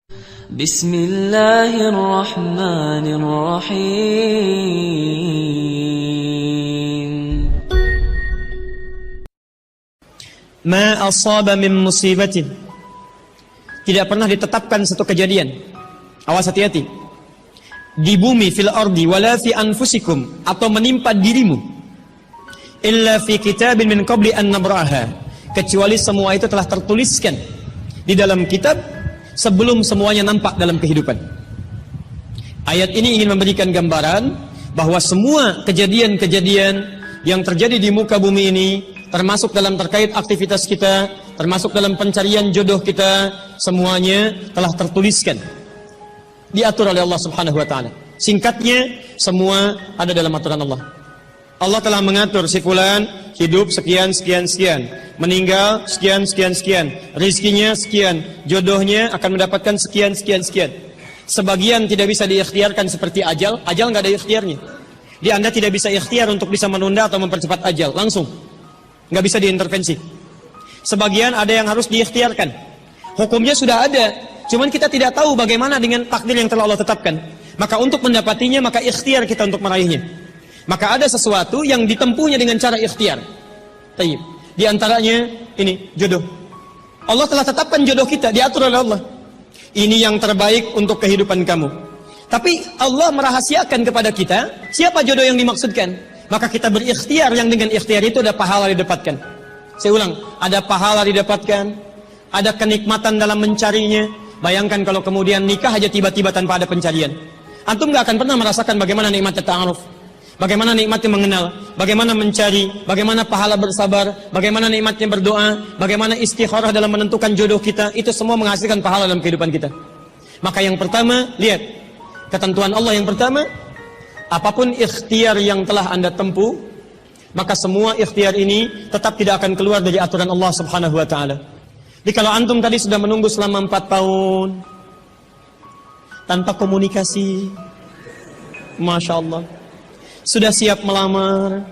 Bismillahirrahmanirrahim. Ma asaba min musibatin. Tidak pernah ditetapkan satu kejadian. Awas, hati-hati. Di bumi, fil ardi, wala fi anfusikum, atau menimpa dirimu, illa fi kitabin min qabli an nabraha, kecuali semua itu telah tertuliskan di dalam kitab sebelum semuanya nampak dalam kehidupan. Ayat ini ingin memberikan gambaran bahwa semua kejadian-kejadian yang terjadi di muka bumi ini, termasuk dalam terkait aktivitas kita, termasuk dalam pencarian jodoh kita, semuanya telah tertuliskan, diatur oleh Allah Subhanahu wa taala. Singkatnya, semua ada dalam aturan Allah. Allah telah mengatur si fulan hidup sekian sekian sekian, meninggal sekian sekian sekian, rizkinya sekian, jodohnya akan mendapatkan sekian sekian sekian. Sebagian tidak bisa diikhtiarkan seperti ajal nggak ada ikhtiarnya. Anda tidak bisa ikhtiar untuk bisa menunda atau mempercepat ajal, langsung nggak bisa diintervensi. Sebagian ada yang harus diikhtiarkan, hukumnya sudah ada, cuman kita tidak tahu bagaimana dengan takdir yang telah Allah tetapkan. Maka untuk mendapatinya, maka ikhtiar kita untuk meraihnya. Maka ada sesuatu yang ditempuhnya dengan cara ikhtiar. Tayyib. Di antaranya ini jodoh. Allah telah tetapkan jodoh kita, diatur oleh Allah. Ini yang terbaik untuk kehidupan kamu. Tapi Allah merahasiakan kepada kita siapa jodoh yang dimaksudkan. Maka kita berikhtiar, yang dengan ikhtiar itu ada pahala didapatkan. Saya ulang, ada pahala didapatkan, ada kenikmatan dalam mencarinya. Bayangkan kalau kemudian nikah aja tiba-tiba tanpa ada pencarian. Antum gak akan pernah merasakan bagaimana nikmatnya ta'aruf, bagaimana nikmatnya mengenal, bagaimana mencari, bagaimana pahala bersabar, bagaimana nikmatnya berdoa, bagaimana istikharah dalam menentukan jodoh kita. Itu semua menghasilkan pahala dalam kehidupan kita. Maka yang pertama, lihat ketentuan Allah yang pertama, apapun ikhtiar yang telah Anda tempuh, maka semua ikhtiar ini tetap tidak akan keluar dari aturan Allah Subhanahu wa taala. Jadi kalau antum tadi sudah menunggu selama 4 tahun tanpa komunikasi, Masya Allah, sudah siap melamar,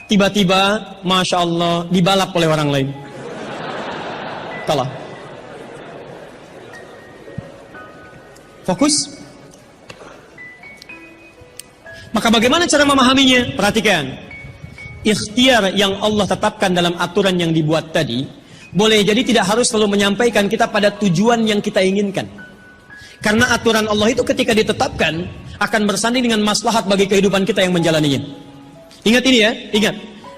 tiba-tiba Masya Allah dibalap oleh orang lain, kalah. Fokus. Maka bagaimana cara memahaminya? Perhatikan, ikhtiar yang Allah tetapkan dalam aturan yang dibuat tadi, boleh jadi tidak harus selalu menyampaikan kita pada tujuan yang kita inginkan. Karena aturan Allah itu ketika ditetapkan akan bersanding dengan maslahat bagi kehidupan kita yang menjalaninya. Ingat ini ya, ingat.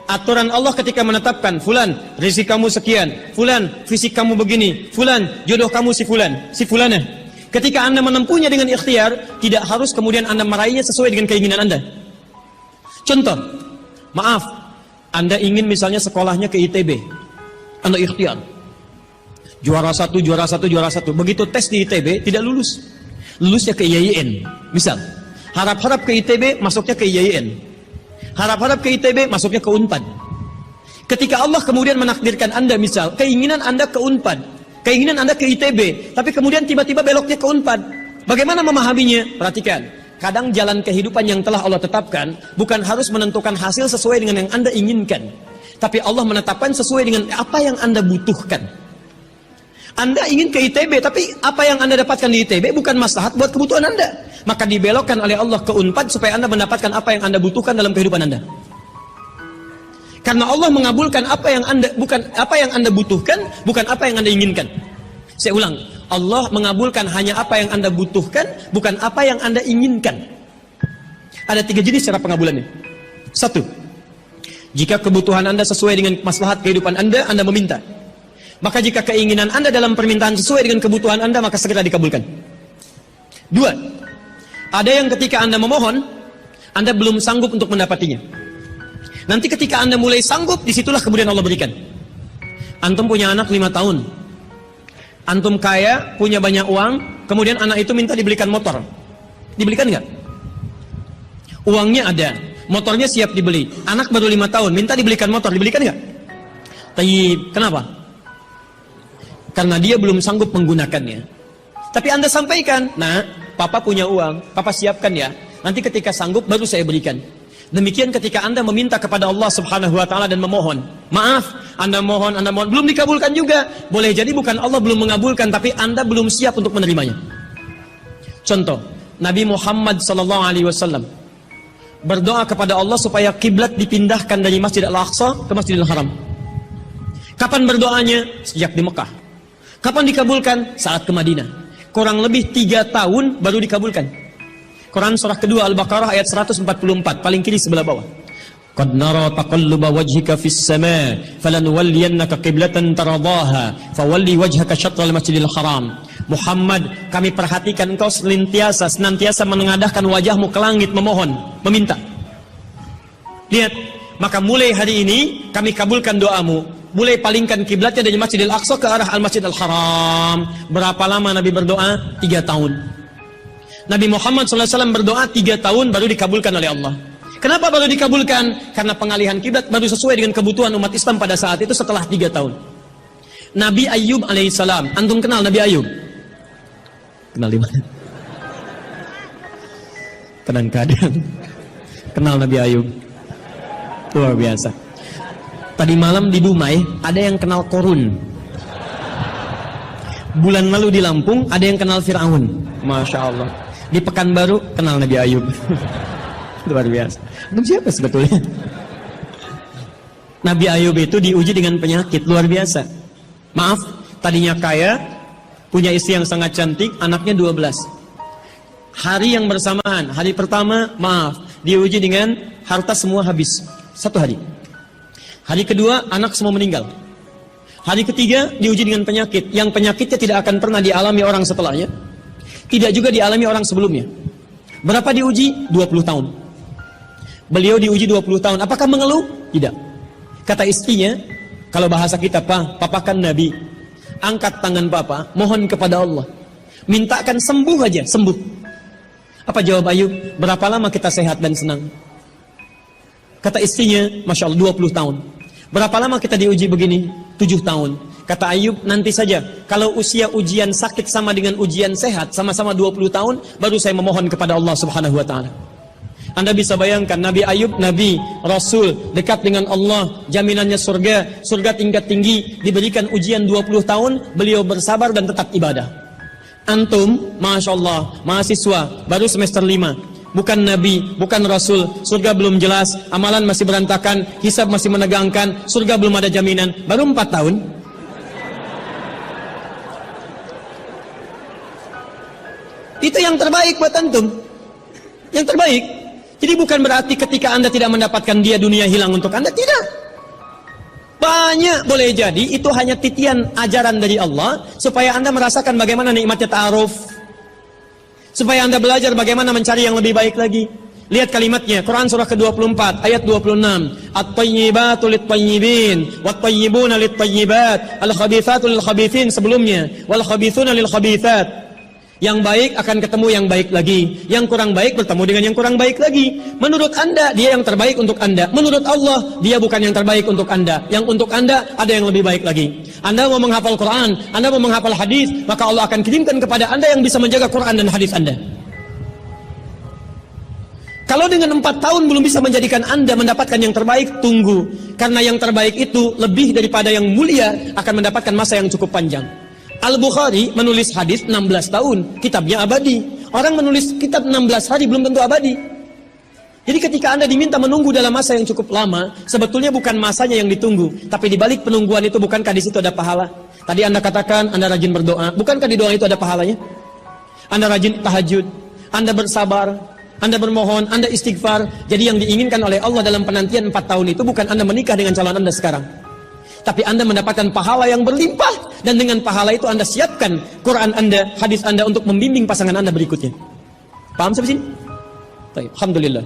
Aturan Allah ketika menetapkan, fulan rezeki kamu sekian, fulan fisik kamu begini, fulan jodoh kamu si fulan, si fulanah. Ketika Anda menempuhnya dengan ikhtiar, tidak harus kemudian Anda meraihnya sesuai dengan keinginan Anda. Contoh, maaf, Anda ingin misalnya sekolahnya ke ITB, Anda ikhtiar, juara satu. Begitu tes di ITB tidak lulus, lulusnya ke IAIN. Misal, harap-harap ke ITB, masuknya ke IAIN. Harap-harap ke ITB, masuknya ke UNPAD. Ketika Allah kemudian menakdirkan Anda, misal, keinginan Anda ke UNPAD, keinginan Anda ke ITB, tapi kemudian tiba-tiba beloknya ke UNPAD. Bagaimana memahaminya? Perhatikan, kadang jalan kehidupan yang telah Allah tetapkan bukan harus menentukan hasil sesuai dengan yang Anda inginkan, tapi Allah menetapkan sesuai dengan apa yang Anda butuhkan. Anda ingin ke ITB, tapi apa yang Anda dapatkan di ITB bukan maslahat buat kebutuhan Anda. Maka dibelokkan oleh Allah ke UNPAD supaya Anda mendapatkan apa yang Anda butuhkan dalam kehidupan Anda. Karena Allah mengabulkan apa yang Anda butuhkan, bukan apa yang Anda inginkan. Saya ulang, Allah mengabulkan hanya apa yang Anda butuhkan, bukan apa yang Anda inginkan. Ada 3 jenis cara pengabulannya. 1, jika kebutuhan Anda sesuai dengan maslahat kehidupan Anda meminta. Maka jika keinginan Anda dalam permintaan sesuai dengan kebutuhan Anda, maka segera dikabulkan. 2, ada yang ketika Anda memohon, Anda belum sanggup untuk mendapatinya. Nanti ketika Anda mulai sanggup, disitulah kemudian Allah berikan. Antum punya anak 5 tahun, antum kaya, punya banyak uang, kemudian anak itu minta dibelikan motor. Dibelikan nggak? Uangnya ada, motornya siap dibeli. Anak baru 5 tahun, minta dibelikan motor, dibelikan nggak? Tayyib, kenapa? Karena dia belum sanggup menggunakannya. Tapi Anda sampaikan, nah, papa punya uang, papa siapkan ya. Nanti ketika sanggup baru saya berikan. Demikian ketika Anda meminta kepada Allah Subhanahu wa taala dan memohon. Maaf, Anda mohon, belum dikabulkan juga. Boleh jadi bukan Allah belum mengabulkan, tapi Anda belum siap untuk menerimanya. Contoh, Nabi Muhammad SAW berdoa kepada Allah supaya kiblat dipindahkan dari Masjid Al-Aqsa ke Masjidil Haram. Kapan berdoanya? Sejak di Mekah. Kapan dikabulkan? Saat ke Madinah. Kurang lebih 3 tahun baru dikabulkan. Quran surah kedua Al-Baqarah ayat 144, paling kiri sebelah bawah. Qad nara taqalluba wajhika fis sama' falanuwalliyannaka qiblatan taradaha fawalli wajhaka syatral Masjidil Haram. Muhammad, kami perhatikan engkau senantiasa menengadahkan wajahmu ke langit memohon, meminta. Lihat, maka mulai hari ini kami kabulkan doamu. Mulai palingkan kiblatnya dari Masjidil Aqsa ke arah Al-Masjidil Haram. Berapa lama Nabi berdoa? 3 tahun. Nabi Muhammad SAW berdoa 3 tahun baru dikabulkan oleh Allah. Kenapa baru dikabulkan? Karena pengalihan kiblat baru sesuai dengan kebutuhan umat Islam pada saat itu setelah 3 tahun. Nabi Ayub alaihissalam. Antum kenal Nabi Ayub? Kenal di mana? Kadang-kadang kenal Nabi Ayub. Luar biasa. Tadi malam di Dumai ada yang kenal Korun. Bulan lalu di Lampung ada yang kenal Fir'aun. Masya Allah. Di Pekanbaru kenal Nabi Ayub. Luar biasa. Itu siapa sebetulnya? Nabi Ayub itu diuji dengan penyakit luar biasa. Maaf, tadinya kaya, punya istri yang sangat cantik, anaknya 12. Hari yang bersamaan, hari pertama, maaf, diuji dengan harta semua habis. 1 hari. Hari kedua, anak semua meninggal. Hari ketiga, diuji dengan penyakit. Yang penyakitnya tidak akan pernah dialami orang setelahnya. Tidak juga dialami orang sebelumnya. Berapa diuji? 20 tahun. Beliau diuji 20 tahun. Apakah mengeluh? Tidak. Kata istrinya, kalau bahasa kita, papa kan Nabi. Angkat tangan papa, mohon kepada Allah. Mintakan sembuh aja, sembuh. Apa jawab Ayub? Berapa lama kita sehat dan senang? Kata istrinya, Masya Allah, 20 tahun. Berapa lama kita diuji begini? 7 tahun. Kata Ayub, nanti saja. Kalau usia ujian sakit sama dengan ujian sehat, sama-sama 20 tahun, baru saya memohon kepada Allah Subhanahu wa ta'ala. Anda bisa bayangkan, Nabi Ayub, Nabi, Rasul, dekat dengan Allah, jaminannya surga, surga tingkat tinggi, diberikan ujian 20 tahun, beliau bersabar dan tetap ibadah. Antum, Masya Allah, mahasiswa, baru semester 5, bukan Nabi, bukan Rasul, surga belum jelas, amalan masih berantakan, hisab masih menegangkan, surga belum ada jaminan, baru 4 tahun. Itu yang terbaik buat antum. Yang terbaik. Jadi bukan berarti ketika Anda tidak mendapatkan dia, dunia hilang untuk Anda. Tidak. Banyak boleh jadi itu hanya titian ajaran dari Allah supaya Anda merasakan bagaimana nikmatnya ta'aruf. Supaya Anda belajar bagaimana mencari yang lebih baik lagi. Lihat kalimatnya, Quran surah ke-24 ayat 26. At-tayyibatu lit-tayyibin wat-tayyibuna lit-tayyibat al-khabithatu lil-khabithin sebelumnya wal khabithuna lil-khabithat. Yang baik akan ketemu yang baik lagi. Yang kurang baik bertemu dengan yang kurang baik lagi. Menurut Anda, dia yang terbaik untuk Anda. Menurut Allah, dia bukan yang terbaik untuk Anda. Yang untuk Anda, ada yang lebih baik lagi. Anda mau menghafal Quran, Anda mau menghafal hadis, maka Allah akan kirimkan kepada Anda yang bisa menjaga Quran dan hadis Anda. Kalau dengan 4 tahun belum bisa menjadikan Anda mendapatkan yang terbaik, tunggu. Karena yang terbaik itu lebih daripada yang mulia akan mendapatkan masa yang cukup panjang. Al-Bukhari menulis hadis 16 tahun, kitabnya abadi. Orang menulis kitab 16 hari belum tentu abadi. Jadi ketika Anda diminta menunggu dalam masa yang cukup lama, sebetulnya bukan masanya yang ditunggu, tapi di balik penungguan itu bukankah di situ ada pahala? Tadi Anda katakan Anda rajin berdoa, bukankah di doa itu ada pahalanya? Anda rajin tahajud, Anda bersabar, Anda bermohon, Anda istighfar. Jadi yang diinginkan oleh Allah dalam penantian 4 tahun itu bukan Anda menikah dengan calon Anda sekarang, tapi Anda mendapatkan pahala yang berlimpah. Dan dengan pahala itu Anda siapkan Quran Anda, hadis Anda untuk membimbing pasangan Anda berikutnya. Paham sampai sini? Baik, alhamdulillah.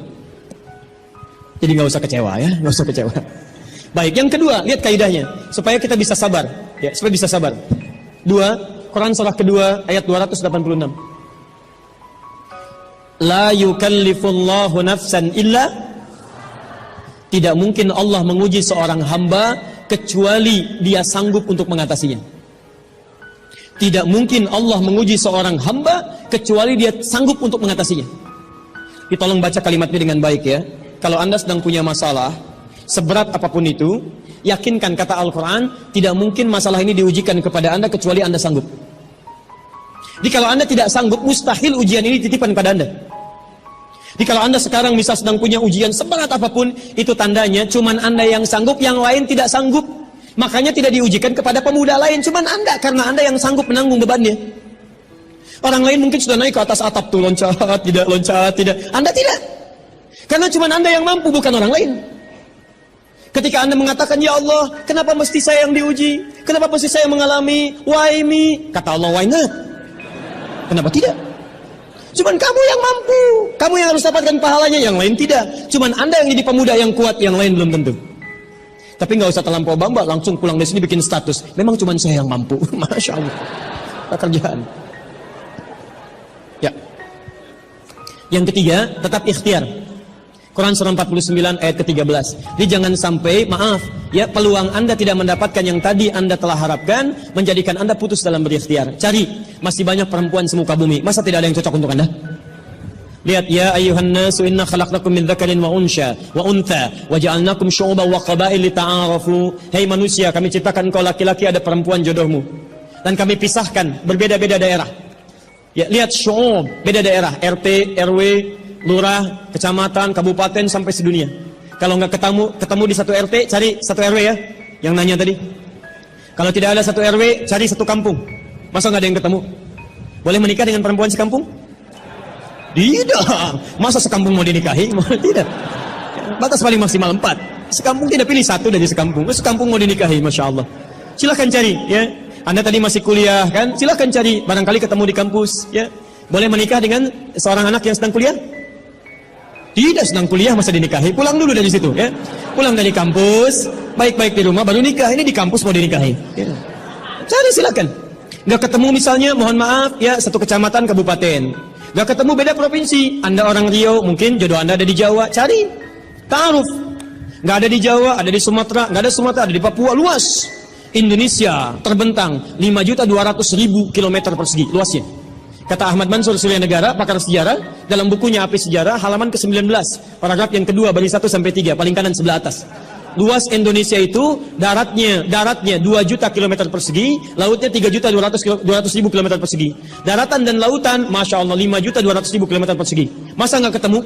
Jadi nggak usah kecewa ya, nggak usah kecewa. Baik, yang kedua, lihat kaidahnya supaya kita bisa sabar, ya, supaya bisa sabar. 2, Quran surah kedua ayat 286. La yukallifullahu nafsan illa, tidak mungkin Allah menguji seorang hamba kecuali dia sanggup untuk mengatasinya. Tidak mungkin Allah menguji seorang hamba kecuali dia sanggup untuk mengatasinya. Tolong baca kalimatnya dengan baik ya. kalau Anda sedang punya masalah, seberat apapun itu, yakinkan kata Al-Quran, tidak mungkin masalah ini diujikan kepada Anda kecuali Anda sanggup. Jadi kalau Anda tidak sanggup, mustahil ujian ini titipan pada Anda. Jadi kalau Anda sekarang misal sedang punya ujian seberat apapun, itu tandanya cuman Anda yang sanggup, yang lain tidak sanggup. Makanya tidak diujikan kepada pemuda lain, cuman Anda, karena Anda yang sanggup menanggung bebannya. Orang lain mungkin sudah naik ke atas atap tuh, loncat, tidak. Anda tidak. Karena cuma Anda yang mampu, bukan orang lain. Ketika Anda mengatakan, ya Allah, kenapa mesti saya yang diuji? Kenapa mesti saya mengalami? Why me? Kata Allah, why not? Kenapa tidak? Cuman kamu yang mampu. Kamu yang harus dapatkan pahalanya, yang lain tidak. Cuman Anda yang jadi pemuda yang kuat, yang lain belum tentu. Tapi nggak usah terlampau bangga, langsung pulang dari sini bikin status. Memang cuma saya yang mampu. Masya Allah. Pekerjaan. Ya. Yang ketiga, tetap ikhtiar. Quran surah 49 ayat ke-13. Jadi jangan sampai, maaf, ya, peluang Anda tidak mendapatkan yang tadi Anda telah harapkan, menjadikan Anda putus dalam berikhtiar. Cari, masih banyak perempuan semuka bumi. Masa tidak ada yang cocok untuk Anda? Lihat, ya ayyuhan nasu inna khalaqnakum min dzakarin wa unsha wa untha wa ja'alnakum syu'uban wa qabail lita'arafu. Hei manusia, kami ciptakan engkau laki-laki, ada perempuan jodohmu. Dan kami pisahkan berbeda-beda daerah. Ya, lihat syu'ub, beda daerah, RT, RW, lurah, kecamatan, kabupaten, sampai sedunia. Kalau nggak ketemu di satu RT, cari satu RW ya, yang nanya tadi. Kalau tidak ada satu RW, cari satu kampung. Masa nggak ada yang ketemu? Boleh menikah dengan perempuan sekampung? Tidak. Masa sekampung mau dinikahi? Tidak. Batas paling maksimal 4. Sekampung tidak pilih satu dari sekampung. Sekampung mau dinikahi, Masya Allah. Silahkan cari, ya. Anda tadi masih kuliah, kan? Silahkan cari. Barangkali ketemu di kampus, ya. Boleh menikah dengan seorang anak yang sedang kuliah? Tidak, sedang kuliah masa dinikahi. Pulang dulu dari situ, ya. Pulang dari kampus, baik-baik di rumah, baru nikah. Ini di kampus mau dinikahi. Ya. Cari, silakan. Nggak ketemu misalnya, mohon maaf, ya, satu kecamatan, kabupaten. Nggak ketemu, beda provinsi. Anda orang Riau, mungkin jodoh Anda ada di Jawa. Cari, ta'aruf. Nggak ada di Jawa, ada di Sumatera. Nggak ada Sumatera, ada di Papua. Luas. Indonesia terbentang 5.200.000 km persegi luasnya. Kata Ahmad Mansur Surya Negara, pakar sejarah, dalam bukunya Api Sejarah, halaman ke-19, paragraf yang kedua, baris 1 sampai 3, paling kanan sebelah atas. Luas Indonesia itu daratnya 2 juta kilometer persegi, lautnya 3.200.000 kilometer persegi. Daratan dan lautan, Masya Allah, 5.200.000 kilometer persegi. Masa nggak ketemu?